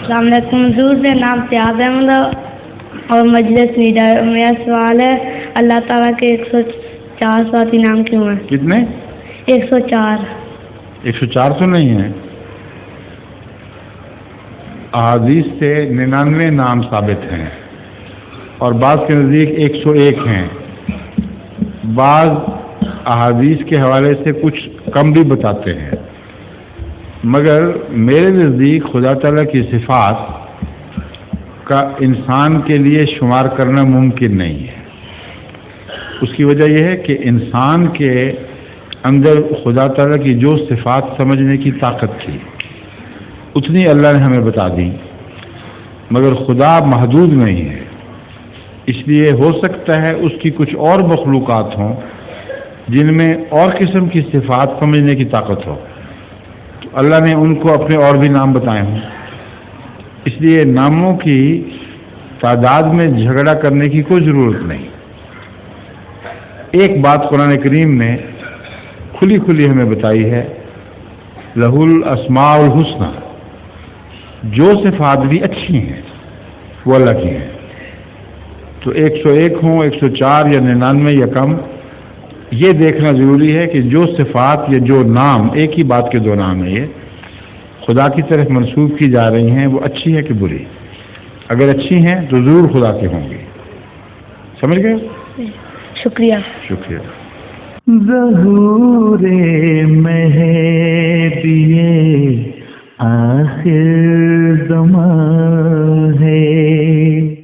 السلام علیکم، حضور سے نام سیاض احمد اور مجلس لیڈر۔ میرا سوال ہے اللہ تعالیٰ کے 104 صفاتی نام کیوں ہیں؟ کتنے؟ 104۔ 104 تو نہیں ہیں، احادیث سے 99 نام ثابت ہیں اور بعض کے نزدیک 101 ہیں۔ بعض احادیث کے حوالے سے کچھ کم بھی بتاتے ہیں، مگر میرے نزدیک خدا تعالیٰ کی صفات کا انسان کے لیے شمار کرنا ممکن نہیں ہے۔ اس کی وجہ یہ ہے کہ انسان کے اندر خدا تعالیٰ کی جو صفات سمجھنے کی طاقت تھی اتنی اللہ نے ہمیں بتا دی، مگر خدا محدود نہیں ہے، اس لیے ہو سکتا ہے اس کی کچھ اور مخلوقات ہوں جن میں اور قسم کی صفات سمجھنے کی طاقت ہو، تو اللہ نے ان کو اپنے اور بھی نام بتائے ہوں۔ اس لیے ناموں کی تعداد میں جھگڑا کرنے کی کوئی ضرورت نہیں۔ ایک بات قرآن کریم نے کھلی کھلی ہمیں بتائی ہے، لہ الاسماء الحسنی، جو صفات بھی اچھی ہیں وہ اللہ کی ہیں۔ تو 101 ہوں، 104 یا 99 یا کم، یہ دیکھنا ضروری ہے کہ جو صفات یا جو نام، ایک ہی بات کے دو نام ہیں، یہ خدا کی طرف منسوب کی جا رہی ہیں، وہ اچھی ہے کہ بری؟ اگر اچھی ہیں تو ضرور خدا کے ہوں گے۔ سمجھ گئے؟ شکریہ۔ شکریہ۔ ظہور مہدی آخر زمان ہے،